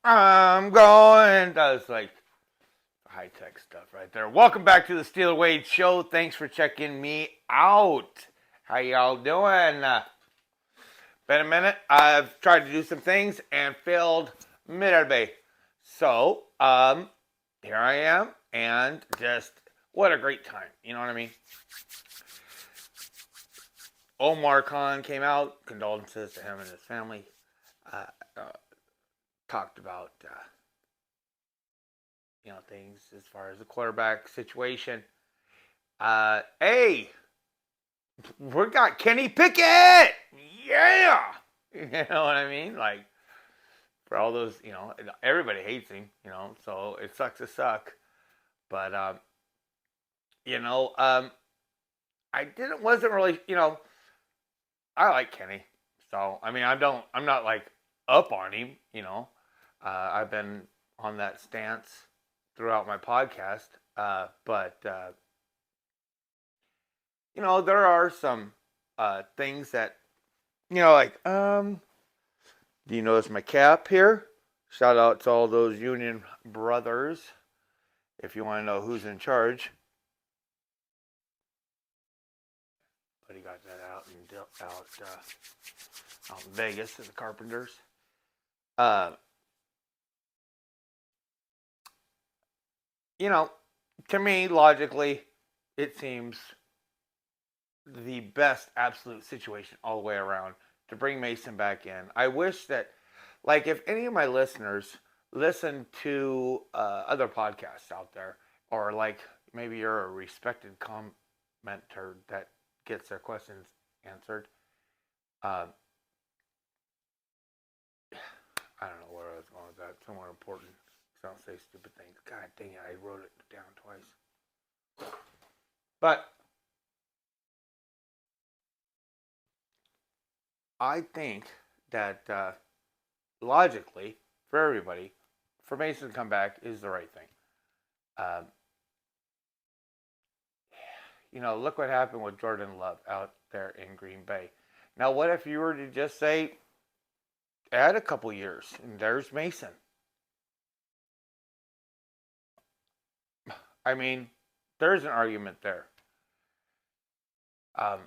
I'm going. That was like high tech stuff right there. Welcome back to the Steeler Wade Show. Thanks for checking me out. How y'all doing? Been a minute. I've tried to do some things and failed miserably. So, here I am, and just what a great time. You know what I mean? Omar Khan came out. Condolences to him and his family. Uh, uh, Talked about things as far as the quarterback situation. Hey, we got Kenny Pickett. Yeah, you know what I mean? Like for all those, everybody hates him. So it sucks to suck. But you know, um, I didn't wasn't really, I like Kenny. So I mean, I'm not like up on him. I've been on that stance throughout my podcast. But there are some things that do you notice my cap here? Shout out to all those union brothers. If you want to know who's in charge, but he got that out in Vegas at the Carpenters. Uh, you know, to me, logically, it seems the best absolute situation all the way around to bring Mason back in. I wish that, like, if any of my listeners listen to other podcasts out there, or like maybe you're a respected commenter that gets their questions answered. Uh, I don't know where I was going with that. Somewhat important. So don't say stupid things. God dang it, I wrote it down twice. But I think that logically, for everybody, for Mason to come back is the right thing. Um, look what happened with Jordan Love out there in Green Bay. Now, what if you were to just say, add a couple years, and there's Mason? I mean, there's an argument there. Um,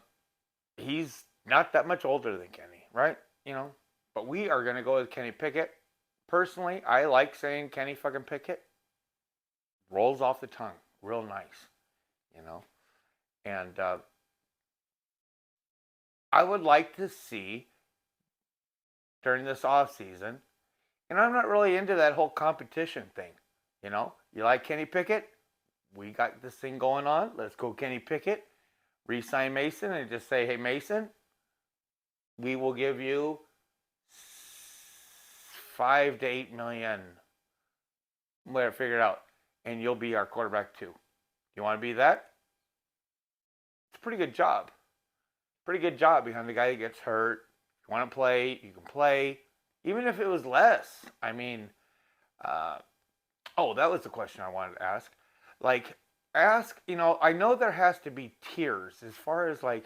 he's not that much older than Kenny, right? But we are going to go with Kenny Pickett. Personally, I like saying Kenny fucking Pickett. Rolls off the tongue, real nice, you know. And I would like to see during this off season, and I'm not really into that whole competition thing. You like Kenny Pickett? We got this thing going on. Let's go, Kenny Pickett. Resign Mason and just say, hey, Mason, we will give you 5 to 8 million. Whatever, figure it out, and you'll be our quarterback too. You want to be that? It's a pretty good job. Pretty good job behind the guy that gets hurt. If you want to play, you can play, even if it was less. I mean, that was the question I wanted to ask. Like, I know there has to be tiers as far as like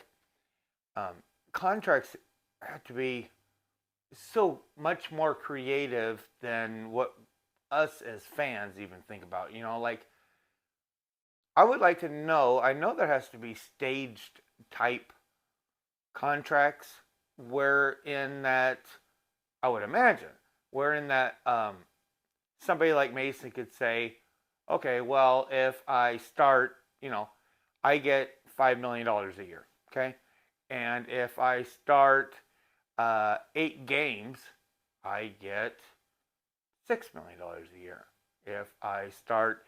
contracts have to be so much more creative than what us as fans even think about. Like I would like to know. I know there has to be staged type contracts wherein that I would imagine wherein that somebody like Mason could say, okay, well if I start, I get $5 million a year, okay, and if I start 8 games, I get $6 million a year. If I start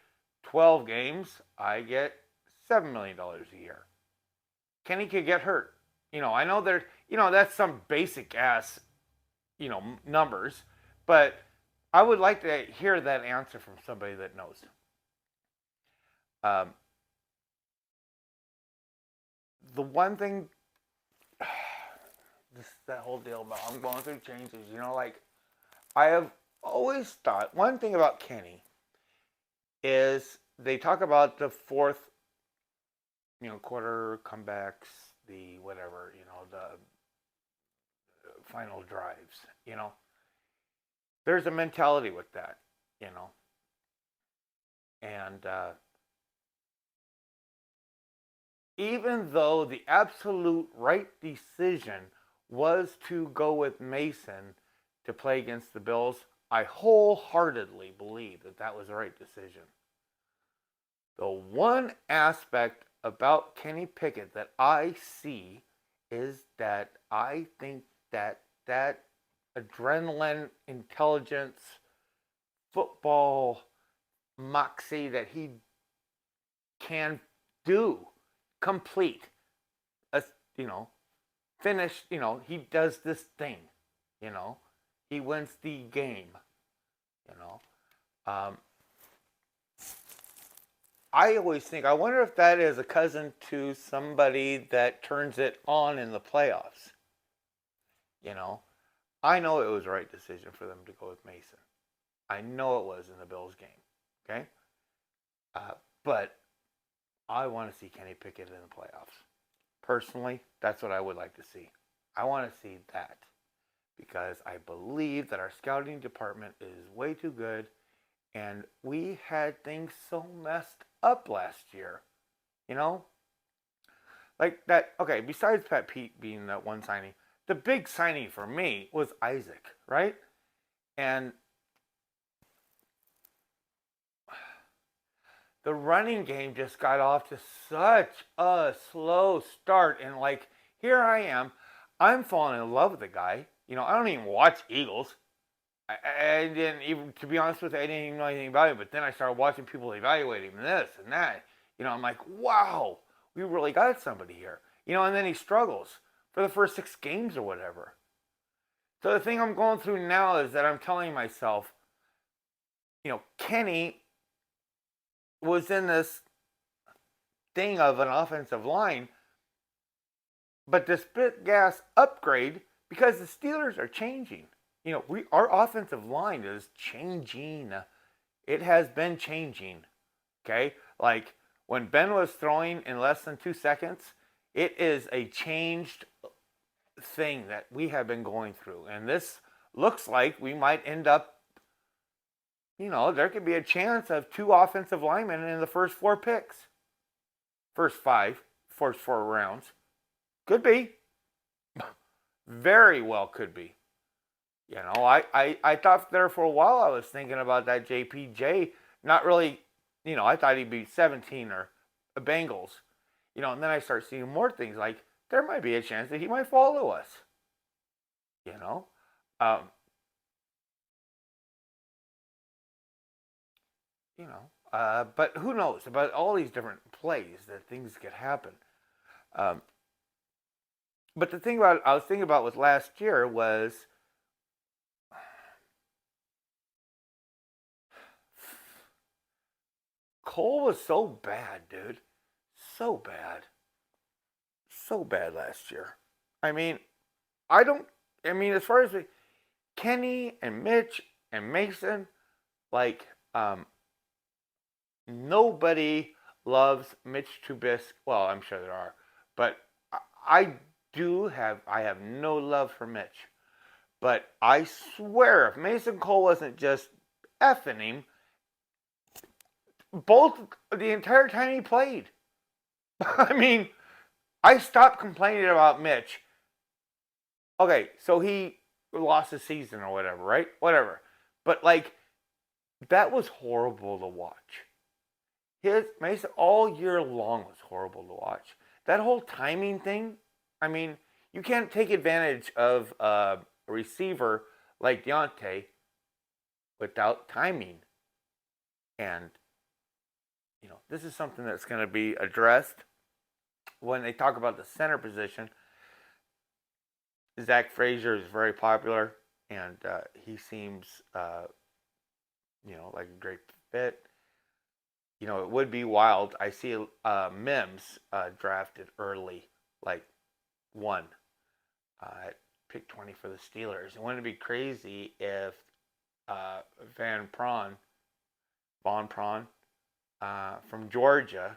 12 games, I get $7 million a year. Kenny could get hurt. I know there. That's some basic ass, numbers, but I would like to hear that answer from somebody that knows. Um, the one thing, this that whole deal about I'm going through changes. Like I have always thought one thing about Kenny is they talk about the fourth, quarter comebacks, the whatever, the final drives. there's a mentality with that, you know. And even though the absolute right decision was to go with Mason to play against the Bills, I wholeheartedly believe that that was the right decision. The one aspect about Kenny Pickett that I see is that I think that that adrenaline, intelligence, football moxie that he can do, complete, a, you know, finish, he does this thing, he wins the game, you know. I always think, I wonder if that is a cousin to somebody that turns it on in the playoffs. I know it was the right decision for them to go with Mason. I know it was in the Bills game. Okay? But I want to see Kenny Pickett in the playoffs. Personally, that's what I would like to see. I want to see that because I believe that our scouting department is way too good, and we had things so messed up last year. Like that. Okay, besides Pat Pete being that one signing, the big signing for me was Isaac, right? And the running game just got off to such a slow start. And like, here I am. I'm falling in love with the guy. I don't even watch Eagles. I didn't even, to be honest with you, I didn't even know anything about him. But then I started watching people evaluate him and this and that. I'm like, wow, we really got somebody here. And then he struggles for the first 6 games or whatever. So the thing I'm going through now is that I'm telling myself, Kenny was in this thing of an offensive line, but this bit gas upgrade because the Steelers are changing. Our offensive line is changing. It has been changing. Okay? Like when Ben was throwing in less than 2 seconds, it is a changed thing that we have been going through. And this looks like we might end up, there could be a chance of 2 offensive linemen in the first 4 picks. First 5, first 4 rounds. Could be. Very well could be. I thought there for a while I was thinking about that JPJ. Not really, I thought he'd be 17 or a Bengals. And then I start seeing more things like there might be a chance that he might follow us. But who knows about all these different plays that things could happen. But the thing I was thinking about with last year was Cole was so bad, dude. So bad. So bad last year. As far as Kenny and Mitch and Mason, like, nobody loves Mitch Trubisky. Well, I'm sure there are, but I have no love for Mitch. But I swear, if Mason Cole wasn't just effing him, both the entire time he played. I stopped complaining about Mitch. Okay, so he lost the season or whatever, right? Whatever. But like, that was horrible to watch. His Mason all year long was horrible to watch. That whole timing thing, you can't take advantage of a receiver like Deontay without timing. And, this is something that's going to be addressed when they talk about the center position. Zach Frazier is very popular, and he seems, like a great fit. It would be wild. I see Mims drafted early, like 1 at pick 20 for the Steelers. It wouldn't be crazy if Von Prawn from Georgia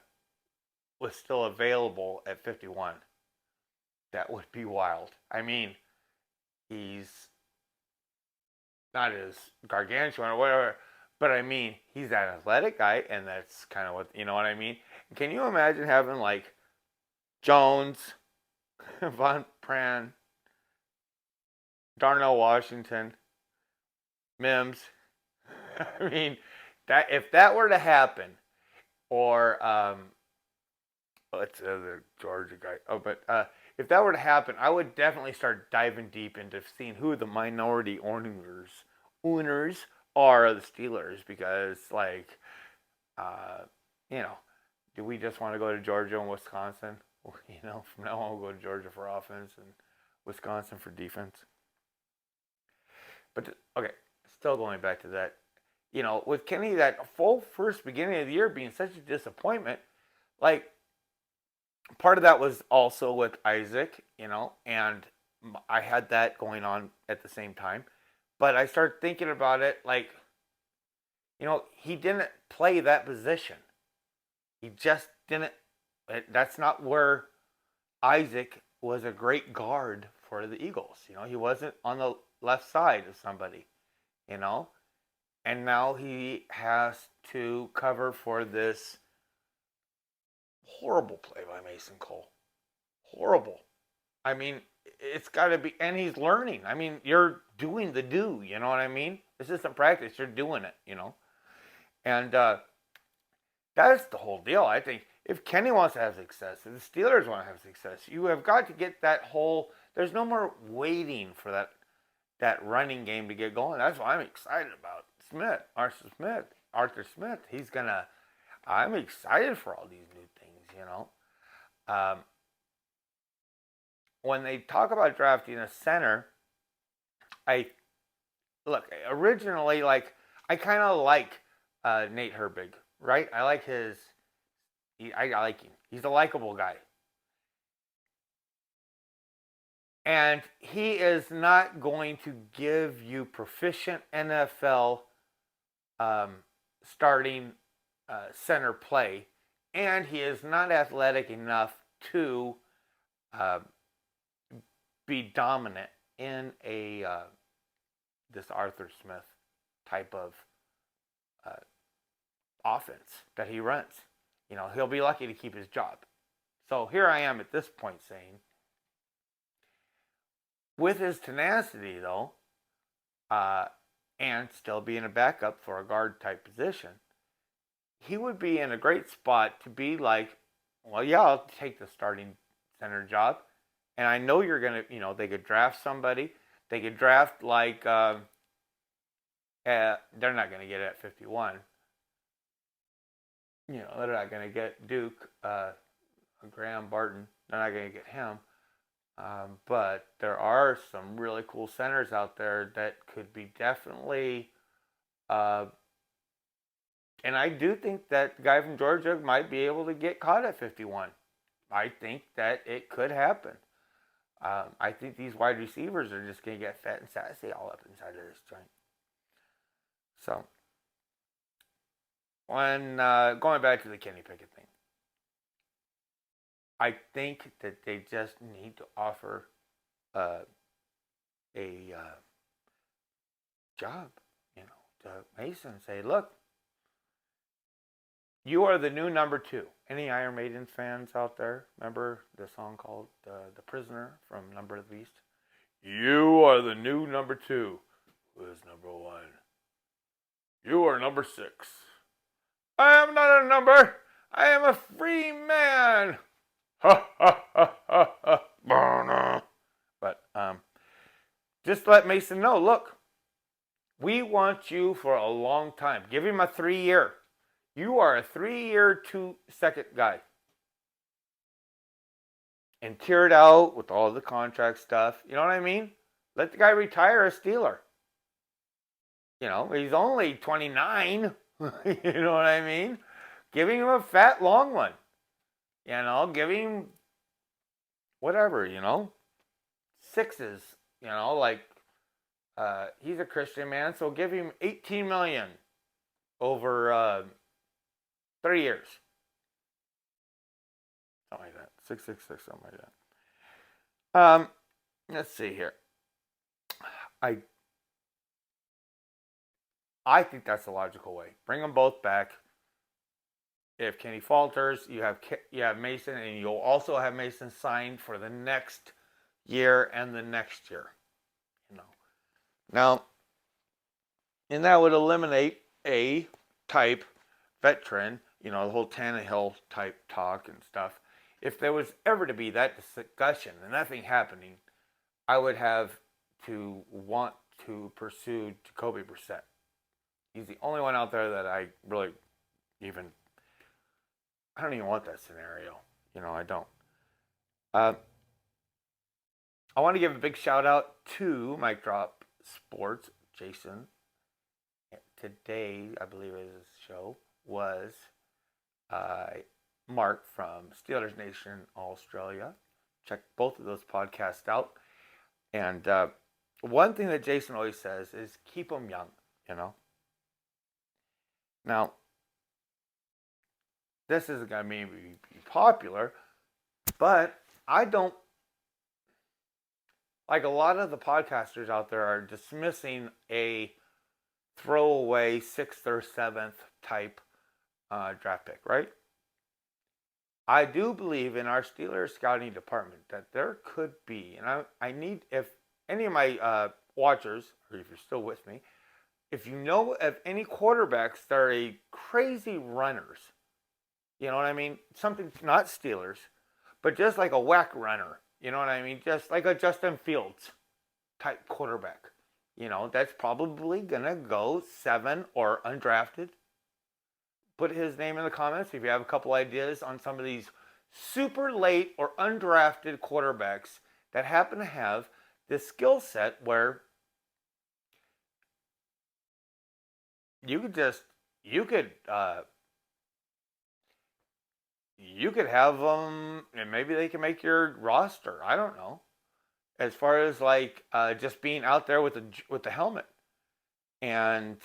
was still available at 51. That would be wild. He's not as gargantuan or whatever, but I mean, he's that athletic guy, and that's kind of what, you know what I mean? Can you imagine having like Jones, Von Pran, Darnell Washington, Mims? I mean, that if that were to happen, or what's the other Georgia guy? Oh, but if that were to happen, I would definitely start diving deep into seeing who the minority owners are of the Steelers, because like, uh, you know, do we just want to go to Georgia and Wisconsin? You know, from now on we'll go to Georgia for offense and Wisconsin for defense. But okay, still going back to that, you know, with Kenny, that full first beginning of the year being such a disappointment, like part of that was also with Isaac, you know, and I had that going on at the same time. But I started thinking about it like, you know, he didn't play that position. He just didn't. That's not where Isaac was a great guard for the Eagles. You know, he wasn't on the left side of somebody, you know, and now he has to cover for this horrible play by Mason Cole. Horrible. I mean, it's got to be, and he's learning. I mean, you're doing the do, you know what I mean? This isn't practice, you're doing it, you know? And that's the whole deal. I think if Kenny wants to have success, if the Steelers want to have success, you have got to get that whole, there's no more waiting for that running game to get going. That's why I'm excited about Arthur Smith. I'm excited for all these new things, you know? Um, when they talk about drafting a center, I look originally like I kind of like Nate Herbig, right? I like I like him. He's a likable guy, and he is not going to give you proficient NFL um, starting center play, and he is not athletic enough to uh, be dominant in a this Arthur Smith type of uh, offense that he runs. You know, he'll be lucky to keep his job. So here I am at this point saying, with his tenacity though, uh, and still being a backup for a guard type position, he would be in a great spot to be like, well, yeah, I'll take the starting center job. And I know you're going to, you know, they could draft somebody. They could draft like, they're not going to get it at 51. You know, they're not going to get Duke, Graham Barton. They're not going to get him. But there are some really cool centers out there that could be definitely, and I do think that the guy from Georgia might be able to get caught at 51. I think that it could happen. I think these wide receivers are just going to get fat and sassy all up inside of this joint. So, when going back to the Kenny Pickett thing, I think that they just need to offer a job, you know, to Mason. Say, look, you are the new number 2. Any Iron Maiden fans out there? Remember the song called "The Prisoner" from Number of the Beast? You are the new number 2. Who is number 1? You are number 6. I am not a number. I am a free man. Ha ha ha ha ha. But just let Mason know. Look, we want you for a long time. Give him a 3-year. You are a 3-year, 2-second guy. And tear it out with all the contract stuff. You know what I mean? Let the guy retire a Steeler. You know, he's only 29. You know what I mean? Giving him a fat long one. You know, give him whatever, you know. 6s, you know, like he's a Christian man, so give him 18 million over 3 years. Something like that. 666, something like that. Let's see here. I I think that's the logical way. Bring them both back. If Kenny falters, you have Mason, and you'll also have Mason signed for the next year and the next year. You know. Now, and that would eliminate a type veteran, the whole Tannehill type talk and stuff. If there was ever to be that discussion and nothing happening, I would have to want to pursue Jacoby Brissett. He's the only one out there that I really I don't even want that scenario. I don't. I want to give a big shout out to Mike Drop Sports, Jason. Today, I believe his show was Mark from Steelers Nation Australia. Check both of those podcasts out. And one thing that Jason always says is keep them young, Now, this isn't going to maybe be popular, but I don't, like a lot of the podcasters out there are dismissing a throwaway 6th or 7th type draft pick, right? I do believe in our Steelers scouting department that there could be, and I need, if any of my watchers, or if you're still with me, if you know of any quarterbacks that are crazy runners, you know what I mean? Something, not Steelers, but just like a whack runner, you know what I mean? Just like a Justin Fields type quarterback. That's probably going to go 7 or undrafted. Put his name in the comments if you have a couple ideas on some of these super late or undrafted quarterbacks that happen to have this skill set where you could have them, and maybe they can make your roster. I don't know. As far as like just being out there with the helmet, and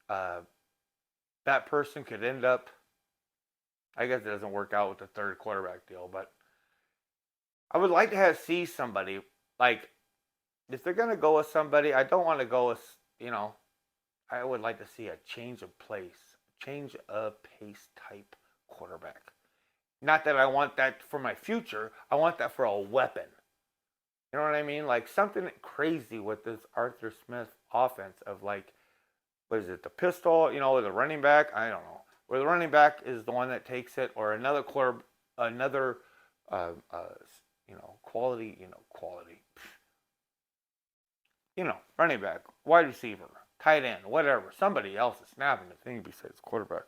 that person could end up. I guess it doesn't work out with the third quarterback deal, but I would like to see somebody like, if they're gonna go with somebody, I don't want to go with I would like to see a change of pace type quarterback. Not that I want that for my future. I want that for a weapon. You know what I mean? Like something crazy with this Arthur Smith offense of like, what is it, the pistol, with the running back? I don't know. Where the running back is the one that takes it, or another quality, running back, wide receiver, tight end, whatever. Somebody else is snapping the thing besides quarterback.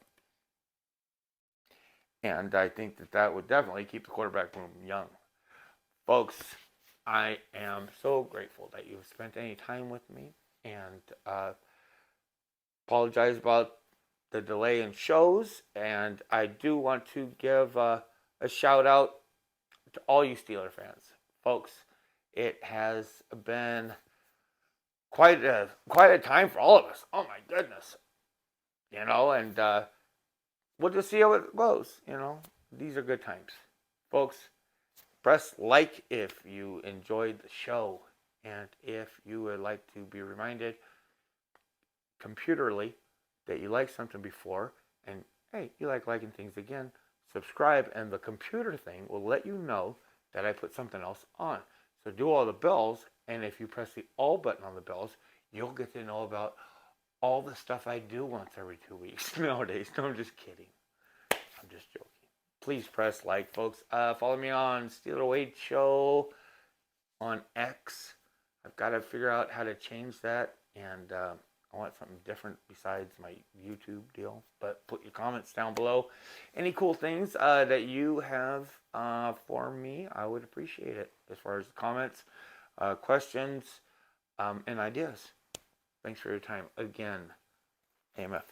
And I think that would definitely keep the quarterback room young. Folks, I am so grateful that you've spent any time with me, and apologize about the delay in shows. And I do want to give a shout out to all you Steeler fans. Folks, it has been quite a time for all of us. Oh my goodness. And we'll just see how it goes. These are good times. Folks, press like if you enjoyed the show, and if you would like to be reminded computerly that you liked something before, and hey, you like liking things again, subscribe, and the computer thing will let you know that I put something else on. So do all the bells, and if you press the all button on the bells, you'll get to know about all the stuff I do once every 2 weeks nowadays. No, I'm just kidding. I'm just joking. Please press like, folks. Follow me on Steeler Wade Show on X. I've got to figure out how to change that, and I want something different besides my YouTube deal. But put your comments down below. Any cool things that you have for me, I would appreciate it. As far as comments, questions, and ideas. Thanks for your time. Again, AMF.